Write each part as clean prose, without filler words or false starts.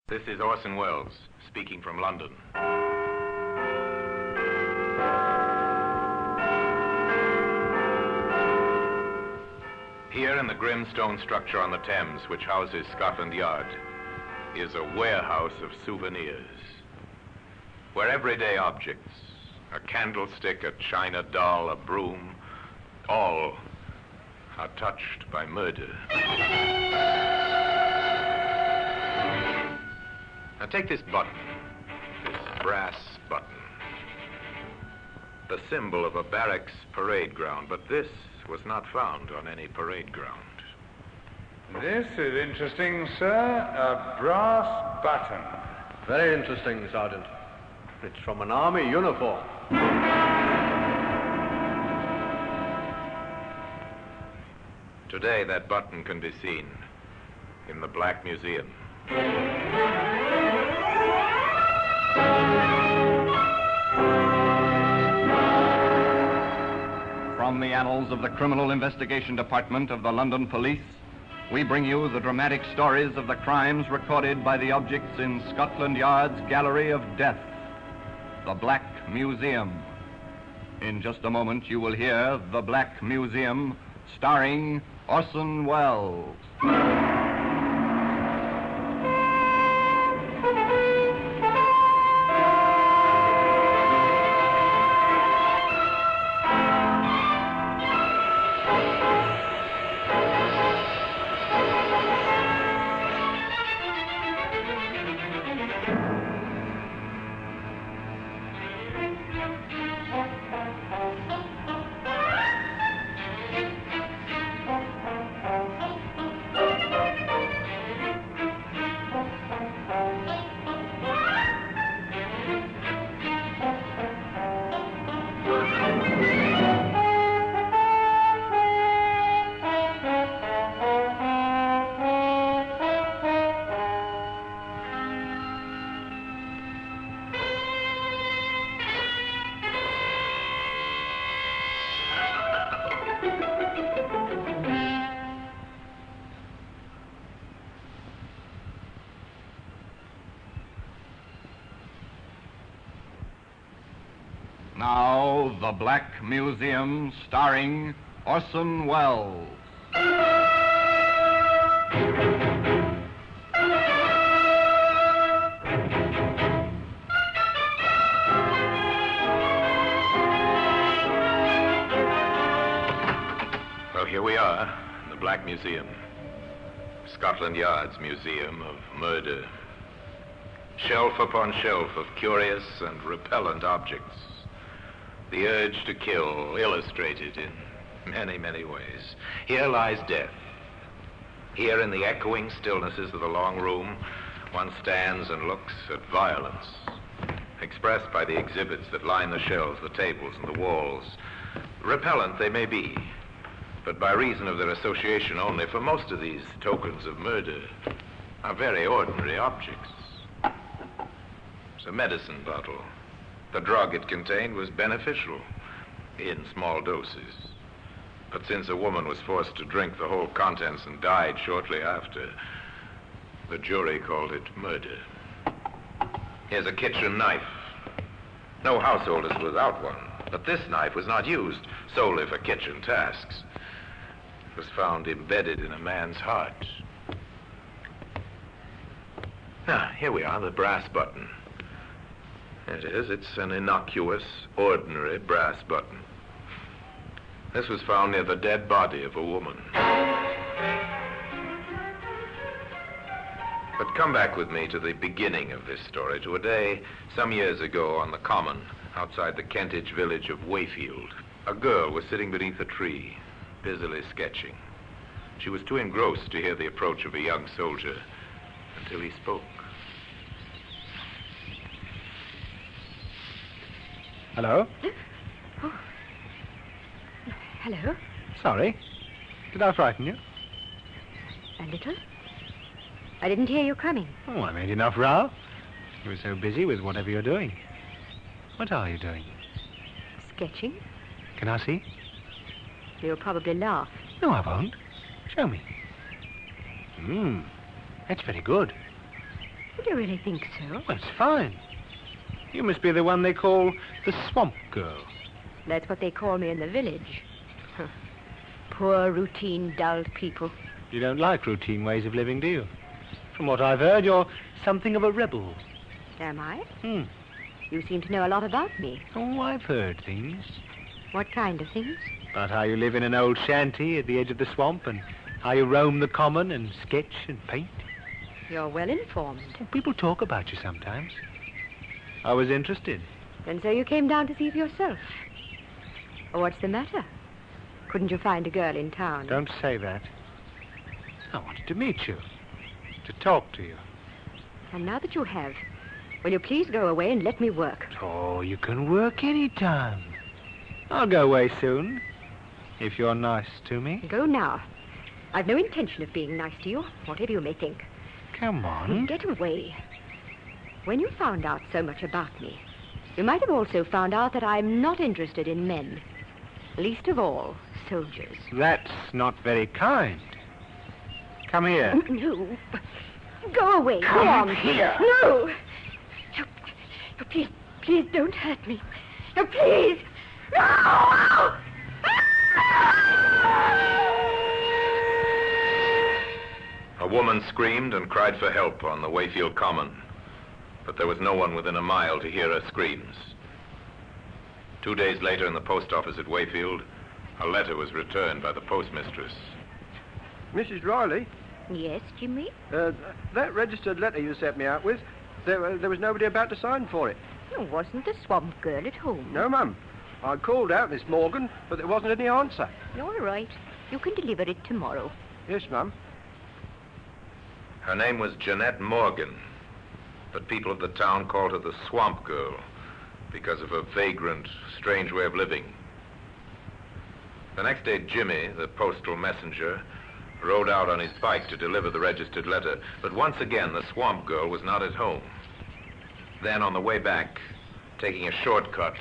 This is Orson Welles, speaking from London. Here in the grim stone structure on the Thames, which houses Scotland Yard, is a warehouse of souvenirs, where everyday objects, a candlestick, a china doll, a broom, all are touched by murder. Now take this button, this brass button, the symbol of a barracks parade ground, but this was not found on any parade ground. This is interesting, sir. A brass button. Very interesting, Sergeant. It's from an army uniform. Today, that button can be seen in the Black Museum. From the annals of the Criminal Investigation Department of the London Police, we bring you the dramatic stories of the crimes recorded by the objects in Scotland Yard's Gallery of Death, the Black Museum. In just a moment, you will hear The Black Museum, starring Orson Welles. Now, The Black Museum, starring Orson Welles. Well, here we are, in the Black Museum. Scotland Yard's Museum of Murder. Shelf upon shelf of curious and repellent objects. The urge to kill, illustrated in many, many ways. Here lies death. Here in the echoing stillnesses of the long room, one stands and looks at violence, expressed by the exhibits that line the shelves, the tables, and the walls. Repellent they may be, but by reason of their association only, for most of these tokens of murder are very ordinary objects. It's a medicine bottle. The drug it contained was beneficial in small doses. But since a woman was forced to drink the whole contents and died shortly after, the jury called it murder. Here's a kitchen knife. No household is without one, but this knife was not used solely for kitchen tasks. It was found embedded in a man's heart. Now, here we are, the brass button. It is. It's an innocuous, ordinary brass button. This was found near the dead body of a woman. But come back with me to the beginning of this story, to a day some years ago on the common outside the Kentish village of Wayfield. A girl was sitting beneath a tree, busily sketching. She was too engrossed to hear the approach of a young soldier until he spoke. Hello? Oh. Hello? Sorry. Did I frighten you? A little. I didn't hear you coming. Oh, I made enough row. You were so busy with whatever you're doing. What are you doing? Sketching. Can I see? You'll probably laugh. No, I won't. Show me. That's very good. Do you really think so? That's fine. You must be the one they call the Swamp Girl. That's what they call me in the village. Huh. Poor, routine, dull people. You don't like routine ways of living, do you? From what I've heard, you're something of a rebel. Am I? Hmm. You seem to know a lot about me. Oh, I've heard things. What kind of things? About how you live in an old shanty at the edge of the swamp and how you roam the common and sketch and paint. You're well informed. Well, people talk about you sometimes. I was interested. And so you came down to see for yourself. Oh, what's the matter? Couldn't you find a girl in town? Don't say that. I wanted to meet you, to talk to you. And now that you have, will you please go away and let me work? Oh, you can work any time. I'll go away soon, if you're nice to me. Go now. I've no intention of being nice to you, whatever you may think. Come on. Get away. When you found out so much about me, you might have also found out that I'm not interested in men. Least of all, soldiers. That's not very kind. Come here. No. Go away. Come Go on. here. No. No, please, please don't hurt me. No, please. No! A woman screamed and cried for help on the Wayfield Common, but there was no one within a mile to hear her screams. 2 days later, in the post office at Wayfield, a letter was returned by the postmistress. Mrs. Riley, Yes, Jimmy? that registered letter you sent me out with, there was nobody about to sign for it. Oh, wasn't the swamp girl at home? No, Mum. I called out Miss Morgan, but there wasn't any answer. All right. You can deliver it tomorrow. Yes, Mum. Her name was Jeanette Morgan, but people of the town called her the Swamp Girl because of her vagrant, strange way of living. The next day, Jimmy, the postal messenger, rode out on his bike to deliver the registered letter, but once again, the Swamp Girl was not at home. Then, on the way back, taking a shortcut,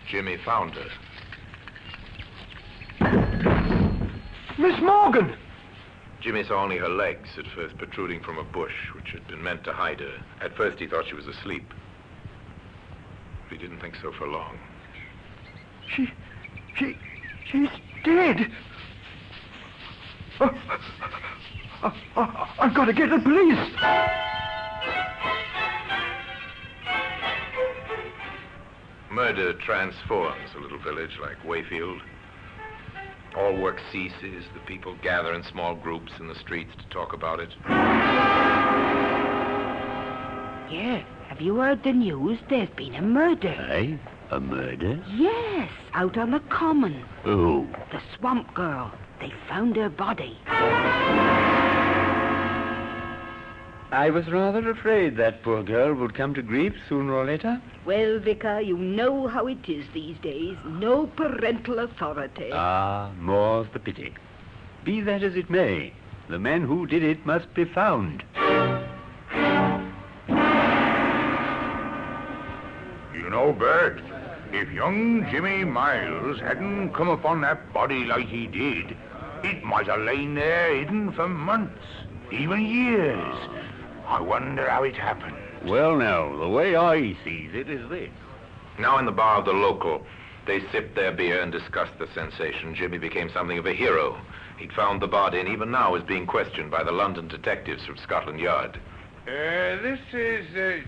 Jimmy found her. Miss Morgan! Jimmy saw only her legs at first protruding from a bush, which had been meant to hide her. At first, he thought she was asleep. But he didn't think so for long. She's dead. I've got to get the police. Murder transforms a little village like Wayfield. All work ceases. The people gather in small groups in the streets to talk about it. Yeah, have you heard the news? There's been a murder. Aye? A murder? Yes, out on the common. Who? The swamp girl. They found her body. I was rather afraid that poor girl would come to grief sooner or later. Well, Vicar, you know how it is these days. No parental authority. Ah, more's the pity. Be that as it may, the man who did it must be found. You know, Bert, if young Jimmy Miles hadn't come upon that body like he did, it might have lain there hidden for months, even years. I wonder how it happened. Well, now, the way I sees it is this. Now in the bar of the local, they sipped their beer and discussed the sensation. Jimmy became something of a hero. He'd found the body and even now is being questioned by the London detectives from Scotland Yard. This is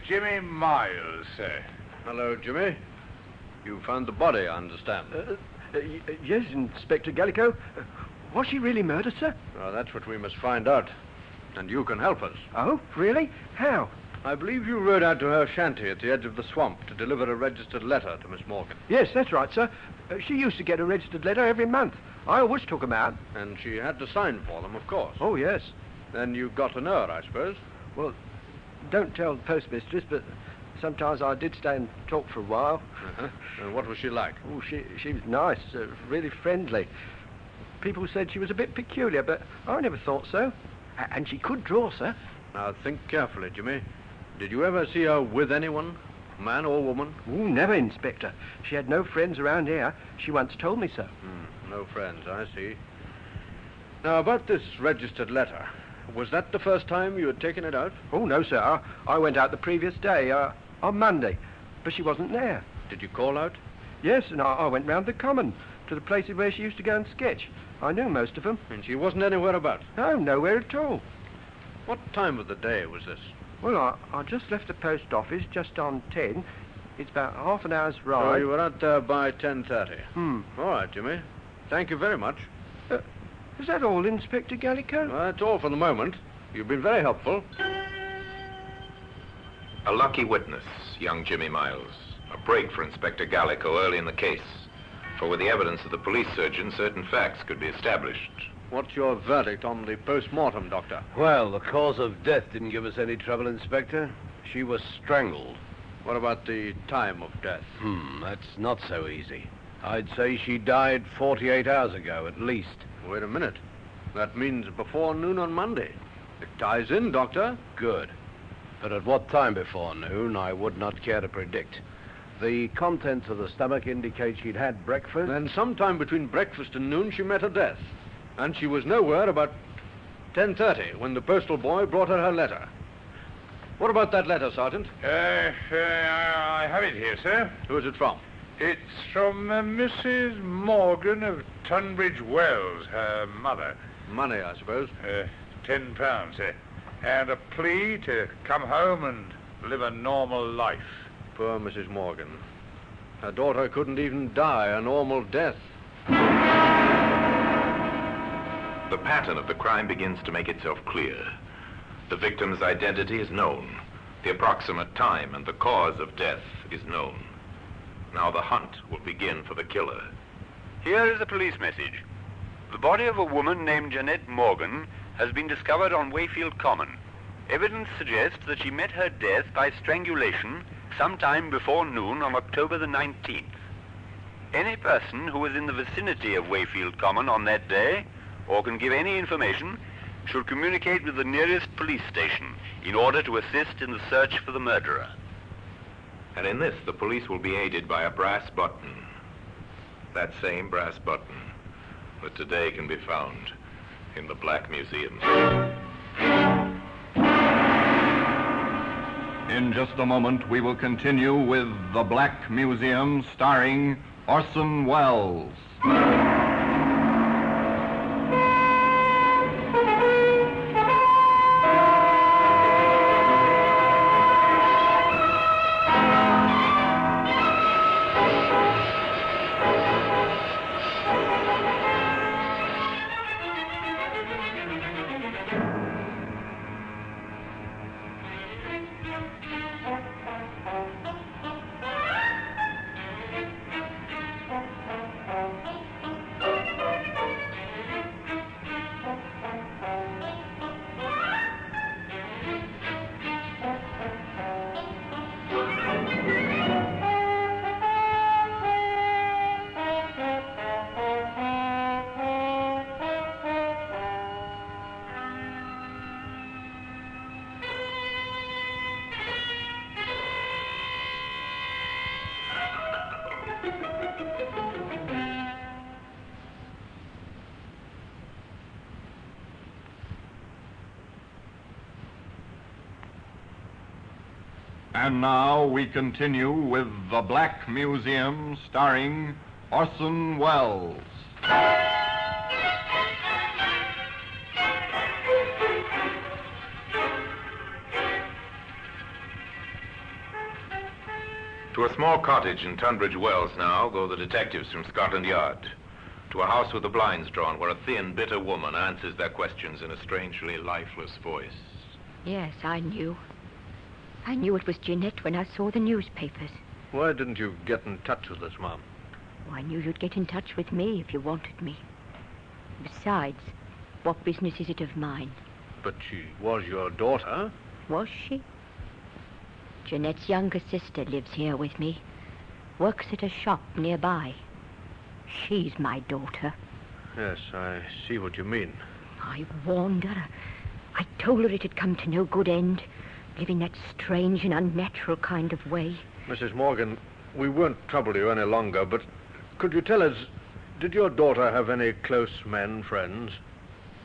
Jimmy Miles, sir. Hello, Jimmy. You found the body, I understand. Yes, Inspector Gallico. Was she really murdered, sir? Well, that's what we must find out. And you can help us. Oh, really? How? I believe you rode out to her shanty at the edge of the swamp to deliver a registered letter to Miss Morgan. Yes, that's right, sir. She used to get a registered letter every month. I always took them out. And she had to sign for them, of course. Oh, yes. Then you got to know her, I suppose? Well, don't tell the postmistress, but sometimes I did stay and talk for a while. Uh-huh. And what was she like? Oh, she was nice, really friendly. People said she was a bit peculiar, but I never thought so. And she could draw, sir. Now, think carefully, Jimmy. Did you ever see her with anyone, man or woman? Oh, never, Inspector. She had no friends around here. She once told me so. No friends, I see. Now, about this registered letter. Was that the first time you had taken it out? Oh, no, sir. I went out the previous day, on Monday, but she wasn't there. Did you call out? Yes, and I went round the common to the places where she used to go and sketch. I knew most of them. And she wasn't anywhere about? No, nowhere at all. What time of the day was this? Well, I just left the post office just on 10. It's about half an hour's Oh, ride. you were out there by 10:30. Hmm. All right, Jimmy. Thank you very much. Is that all, Inspector Gallico? Well, that's all for the moment. You've been very helpful. A lucky witness, young Jimmy Miles. A break for Inspector Gallico early in the case. For with the evidence of the police surgeon, certain facts could be established. What's your verdict on the post-mortem, Doctor? Well, the cause of death didn't give us any trouble, Inspector. She was strangled. What about the time of death? That's not so easy. I'd say she died 48 hours ago, at least. Wait a minute. That means before noon on Monday. It ties in, Doctor. Good. But at what time before noon, I would not care to predict. The contents of the stomach indicate she'd had breakfast. Then sometime between breakfast and noon, she met her death. And she was nowhere about 10:30 when the postal boy brought her letter. What about that letter, Sergeant? I have it here, sir. Who is it from? It's from Mrs. Morgan of Tunbridge Wells, her mother. Money, I suppose. £10, sir. And a plea to come home and live a normal life. Poor Mrs. Morgan. Her daughter couldn't even die a normal death. The pattern of the crime begins to make itself clear. The victim's identity is known. The approximate time and the cause of death is known. Now the hunt will begin for the killer. Here is a police message. The body of a woman named Jeanette Morgan has been discovered on Wayfield Common. Evidence suggests that she met her death by strangulation sometime before noon on October the 19th. Any person who was in the vicinity of Wayfield Common on that day, or can give any information, should communicate with the nearest police station in order to assist in the search for the murderer. And in this, the police will be aided by a brass button. That same brass button that today can be found in the Black Museum. In just a moment, we will continue with The Black Museum, starring Orson Welles. And now we continue with The Black Museum, starring Orson Welles. To a small cottage in Tunbridge Wells now go the detectives from Scotland Yard. To a house with the blinds drawn where a thin, bitter woman answers their questions in a strangely lifeless voice. Yes, I knew. I knew it was Jeanette when I saw the newspapers. Why didn't you get in touch with us, Mom? Oh, I knew you'd get in touch with me if you wanted me. Besides, what business is it of mine? But she was your daughter. Was she? Jeanette's younger sister lives here with me. Works at a shop nearby. She's my daughter. Yes, I see what you mean. I warned her. I told her it had come to no good end, living that strange and unnatural kind of way. Mrs. Morgan, we won't trouble you any longer, but could you tell us, did your daughter have any close men friends?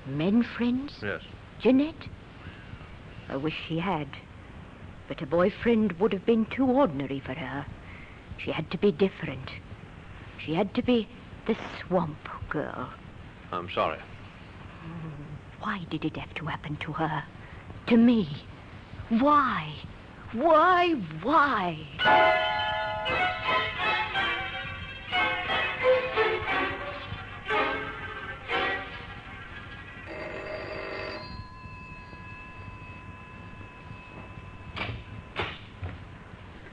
Men friends? Yes. Jeanette? I wish she had. But a boyfriend would have been too ordinary for her. She had to be different. She had to be the swamp girl. I'm sorry. Why did it have to happen to her? To me? Why? Why?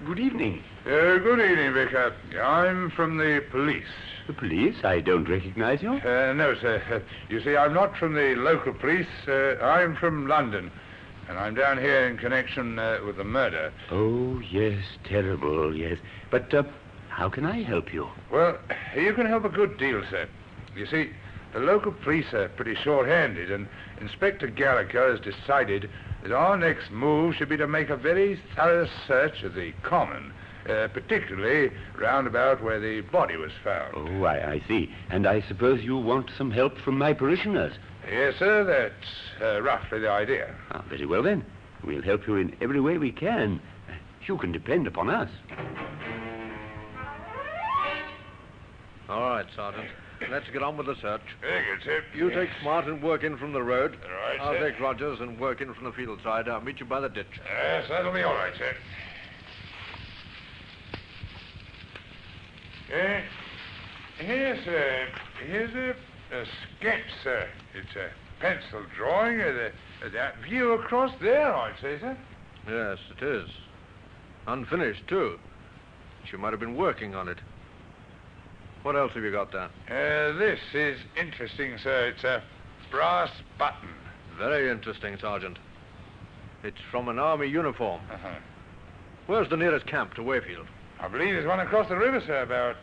Good evening. Good evening, Vicar. I'm from the police. The police? I don't recognize you. No, sir. You see, I'm not from the local police. I'm from London. And I'm down here in connection with the murder. Oh, yes, terrible, yes. But how can I help you? Well, you can help a good deal, sir. You see, the local police are pretty short-handed, and Inspector Gallagher has decided that our next move should be to make a very thorough search of the common, particularly round about where the body was found. Oh, I see. And I suppose you want some help from my parishioners? Yes, sir, that's roughly the idea. Ah, very well, then. We'll help you in every way we can. You can depend upon us. All right, Sergeant. Let's get on with the search. Very good, sir. You take Smart and work in from the road. All right, I'll sir. take Rogers and work in from the field side. I'll meet you by the ditch. Yes, that'll be all right, sir. Here's a sketch, sir. It's a pencil drawing of that view across there, I'd say, sir. Yes, it is. Unfinished, too. She might have been working on it. What else have you got there? This is interesting, sir. It's a brass button. Very interesting, Sergeant. It's from an army uniform. Uh-huh. Where's the nearest camp to Wayfield? I believe there's one across the river, sir, about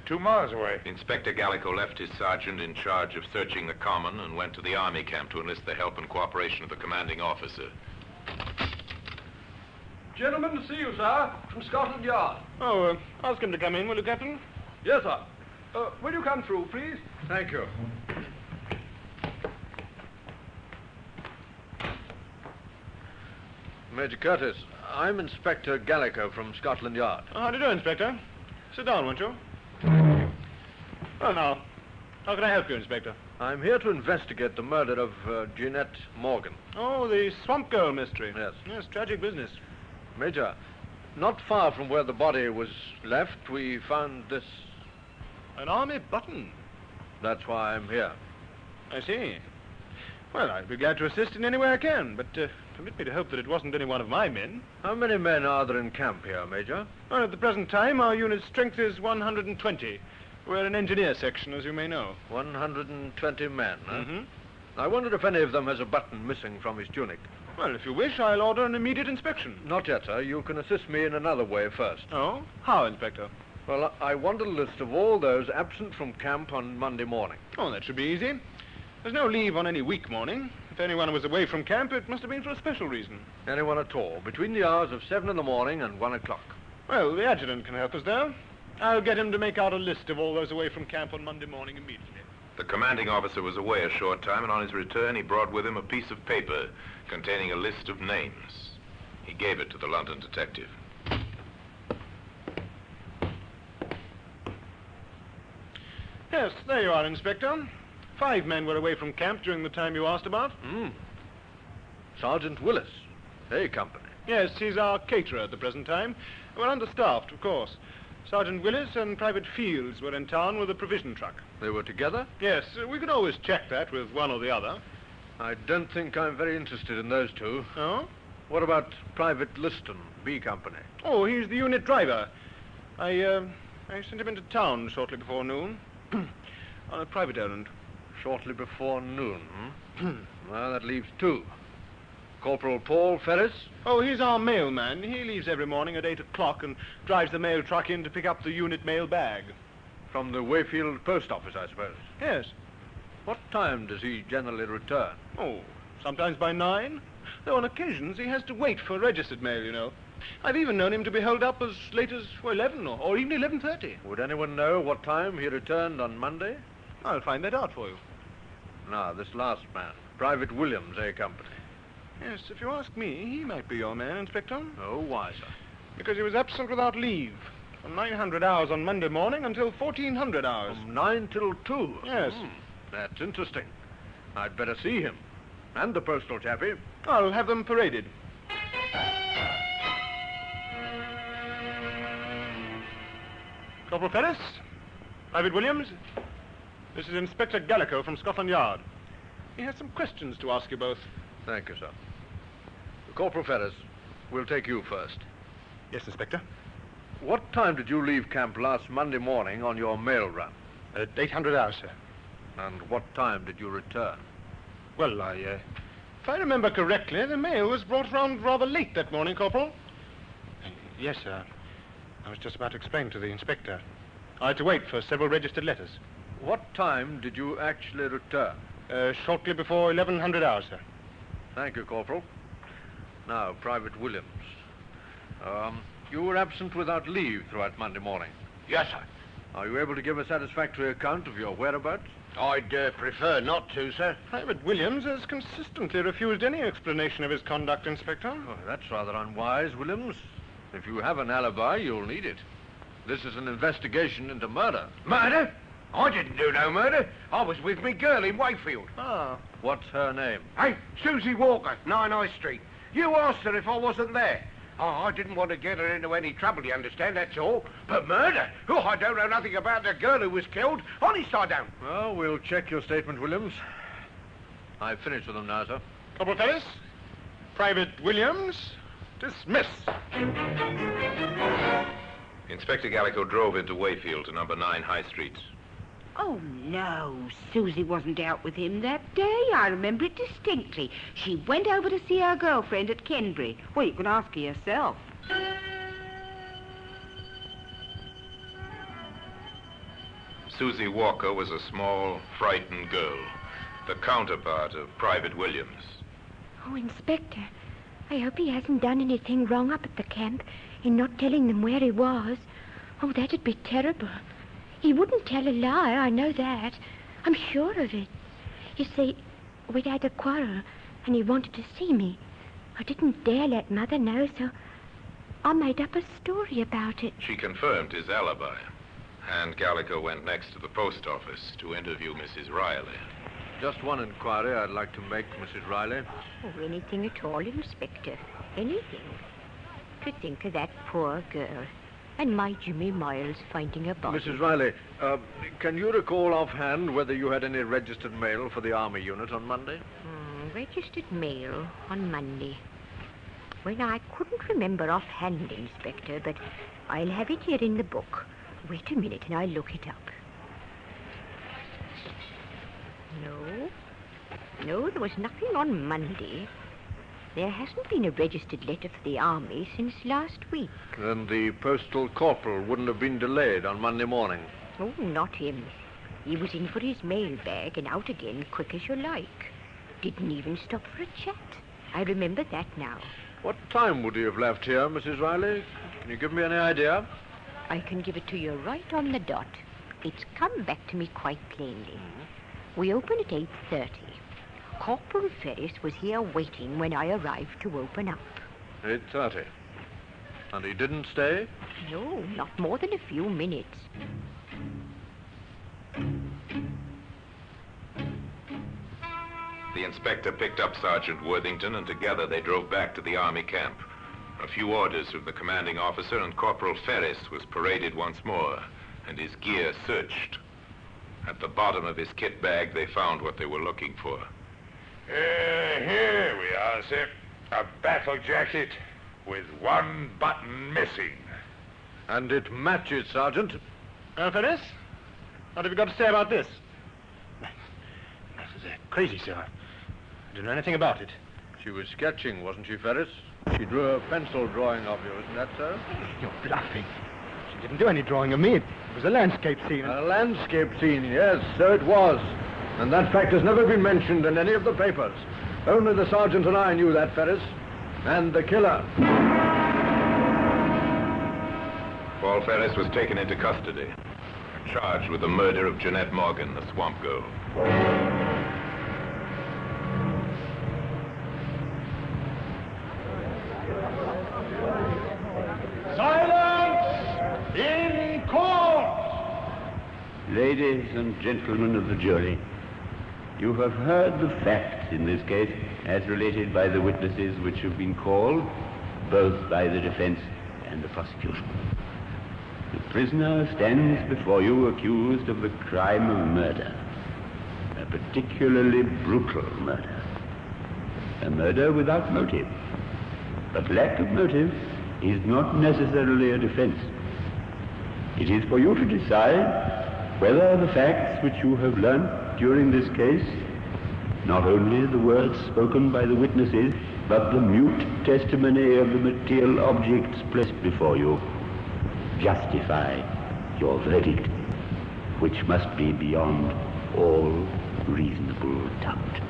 2 miles away. Inspector Gallico left his sergeant in charge of searching the common and went to the army camp to enlist the help and cooperation of the commanding officer. Gentlemen to see you, sir, from Scotland Yard. Oh, ask him to come in, will you, Captain? Yes, sir. Will you come through, please? Thank you. Major Curtis, I'm Inspector Gallico from Scotland Yard. How do you do, Inspector? Sit down, won't you? Well, now, how can I help you, Inspector? I'm here to investigate the murder of Jeanette Morgan. Oh, the Swamp Girl mystery. Yes. Yes, tragic business. Major, not far from where the body was left, we found this. An army button. That's why I'm here. I see. Well, I'd be glad to assist in any way I can, but permit me to hope that it wasn't any one of my men. How many men are there in camp here, Major? Well, at the present time, our unit's strength is 120. We're an engineer section, as you may know. 120 men, huh? Mm-hmm. I wondered if any of them has a button missing from his tunic. Well, if you wish, I'll order an immediate inspection. Not yet, sir. You can assist me in another way first. Oh? How, Inspector? Well, I want a list of all those absent from camp on Monday morning. Oh, that should be easy. There's no leave on any week morning. If anyone was away from camp, it must have been for a special reason. Anyone at all, between the hours of 7 in the morning and 1 o'clock. Well, the adjutant can help us there. I'll get him to make out a list of all those away from camp on Monday morning immediately. The commanding officer was away a short time, and on his return he brought with him a piece of paper containing a list of names. He gave it to the London detective. Yes, there you are, Inspector. 5 men were away from camp during the time you asked about. Sergeant Willis, A Company. Yes, he's our caterer at the present time. We're understaffed, of course. Sergeant Willis and Private Fields were in town with a provision truck. They were together? Yes, we could always check that with one or the other. I don't think I'm very interested in those two. Oh? What about Private Liston, B Company? Oh, he's the unit driver. I sent him into town shortly before noon. On a private errand. Shortly before noon, Well, that leaves 2. Corporal Paul Ferris? Oh, he's our mailman. He leaves every morning at 8 o'clock and drives the mail truck in to pick up the unit mail bag. From the Wayfield post office, I suppose. Yes. What time does he generally return? Oh, sometimes by 9. Though on occasions he has to wait for registered mail, you know. I've even known him to be held up as late as 11 or even 11:30. Would anyone know what time he returned on Monday? I'll find that out for you. Now, this last man, Private Williams, A Company. Yes, if you ask me, he might be your man, Inspector. Oh, why, sir? Because he was absent without leave. From 900 hours on Monday morning until 1400 hours. From 9 till 2? Yes. That's interesting. I'd better see him. And the postal chappie. I'll have them paraded. Corporal Ferris, Private Williams, this is Inspector Gallico from Scotland Yard. He has some questions to ask you both. Thank you, sir. Corporal Ferris, we'll take you first. Yes, Inspector. What time did you leave camp last Monday morning on your mail run? At 800 hours, sir. And what time did you return? Well, if I remember correctly, the mail was brought round rather late that morning, Corporal. Yes, sir. I was just about to explain to the inspector. I had to wait for several registered letters. What time did you actually return? Shortly before 1100 hours, sir. Thank you, Corporal. Now, Private Williams. You were absent without leave throughout Monday morning. Yes, sir. Are you able to give a satisfactory account of your whereabouts? I'd prefer not to, sir. Private Williams has consistently refused any explanation of his conduct, Inspector. Oh, that's rather unwise, Williams. If you have an alibi, you'll need it. This is an investigation into murder. Murder? I didn't do no murder. I was with me girl in Wakefield. Ah. What's her name? Hey, Susie Walker, 9 High Street. You asked her if I wasn't there. Oh, I didn't want to get her into any trouble, you understand, that's all. But murder? Oh, I don't know nothing about the girl who was killed. Honest, I don't. Well, we'll check your statement, Williams. I've finished with them now, sir. Corporal Ferris, Private Williams, dismiss. Inspector Gallico drove into Wayfield to number 9 High Street. Oh, no. Susie wasn't out with him that day. I remember it distinctly. She went over to see her girlfriend at Kenbury. Well, you can ask her yourself. Susie Walker was a small, frightened girl, the counterpart of Private Williams. Oh, Inspector, I hope he hasn't done anything wrong up at the camp in not telling them where he was. Oh, that'd be terrible. He wouldn't tell a lie, I know that. I'm sure of it. You see, we'd had a quarrel, and he wanted to see me. I didn't dare let Mother know, so I made up a story about it. She confirmed his alibi, and Gallico went next to the post office to interview Mrs. Riley. Just one inquiry I'd like to make, Mrs. Riley. Oh, anything at all, Inspector. Anything. To think of that poor girl. And my Jimmy Miles finding a body. Mrs. Riley, can you recall offhand whether you had any registered mail for the Army unit on Monday? Registered mail on Monday. Well, I couldn't remember offhand, Inspector, but I'll have it here in the book. Wait a minute and I'll look it up. No, there was nothing on Monday. There hasn't been a registered letter for the Army since last week. Then the postal corporal wouldn't have been delayed on Monday morning? Oh, not him. He was in for his mail bag and out again quick as you like. Didn't even stop for a chat. I remember that now. What time would he have left here, Mrs. Riley? Can you give me any idea? I can give it to you right on the dot. It's come back to me quite plainly. We open at 8:30. Corporal Ferris was here waiting when I arrived to open up. 8:30. And he didn't stay? No, not more than a few minutes. The inspector picked up Sergeant Worthington, and together they drove back to the Army camp. A few orders from the commanding officer, and Corporal Ferris was paraded once more, and his gear searched. At the bottom of his kit bag, they found what they were looking for. Here we are, sir. A battle jacket with one button missing. And it matches, Sergeant. Ferris, what have you got to say about this? This is crazy, sir. I don't know anything about it. She was sketching, wasn't she, Ferris? She drew a pencil drawing of you, isn't that so? You're bluffing. She didn't do any drawing of me. It was a landscape scene. A landscape scene, yes, so it was. And that fact has never been mentioned in any of the papers. Only the sergeant and I knew that, Ferris. And the killer. Paul Ferris was taken into custody, charged with the murder of Jeanette Morgan, the swamp girl. Ladies and gentlemen of the jury, you have heard the facts in this case as related by the witnesses which have been called, both by the defense and the prosecution. The prisoner stands before you accused of the crime of murder, a particularly brutal murder, a murder without motive. But lack of motive is not necessarily a defense. It is for you to decide whether the facts which you have learnt during this case, not only the words spoken by the witnesses, but the mute testimony of the material objects placed before you, justify your verdict, which must be beyond all reasonable doubt.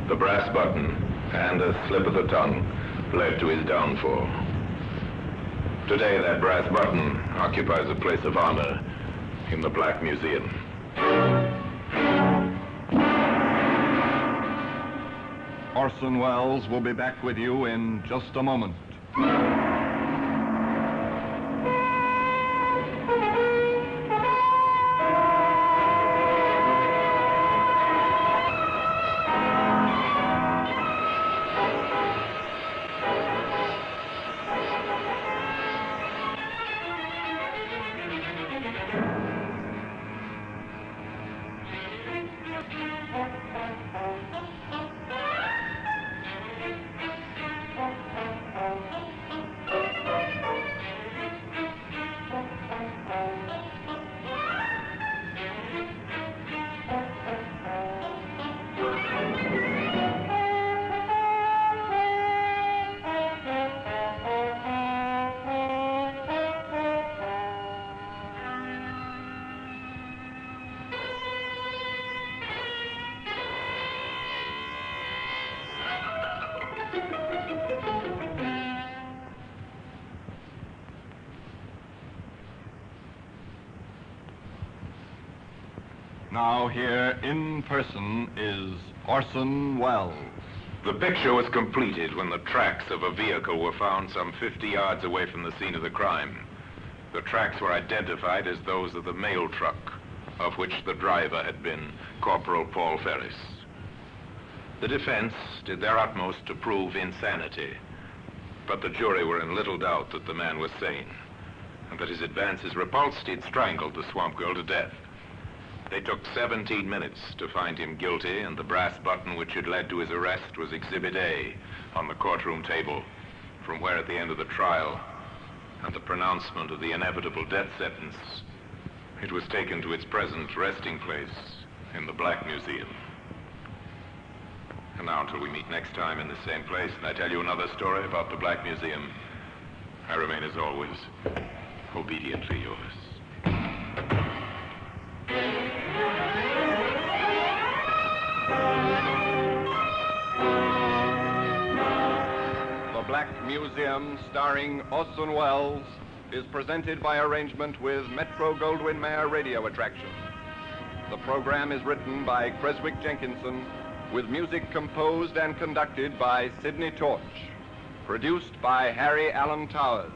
The brass button and a slip of the tongue led to his downfall. Today, that brass button occupies a place of honor in the Black Museum. Orson Welles will be back with you in just a moment. Now here in person is Orson Welles. The picture was completed when the tracks of a vehicle were found some 50 yards away from the scene of the crime. The tracks were identified as those of the mail truck, of which the driver had been Corporal Paul Ferris. The defense did their utmost to prove insanity, but the jury were in little doubt that the man was sane, and that his advances repulsed, he'd strangled the swamp girl to death. They took 17 minutes to find him guilty, and the brass button which had led to his arrest was Exhibit A on the courtroom table, from where at the end of the trial and the pronouncement of the inevitable death sentence, it was taken to its present resting place in the Black Museum. And now, until we meet next time in the same place, and I tell you another story about the Black Museum, I remain, as always, obediently yours. The Black Museum, starring Orson Welles, is presented by arrangement with Metro-Goldwyn-Mayer Radio Attraction. The program is written by Creswick Jenkinson, with music composed and conducted by Sidney Torch. Produced by Harry Allen Towers.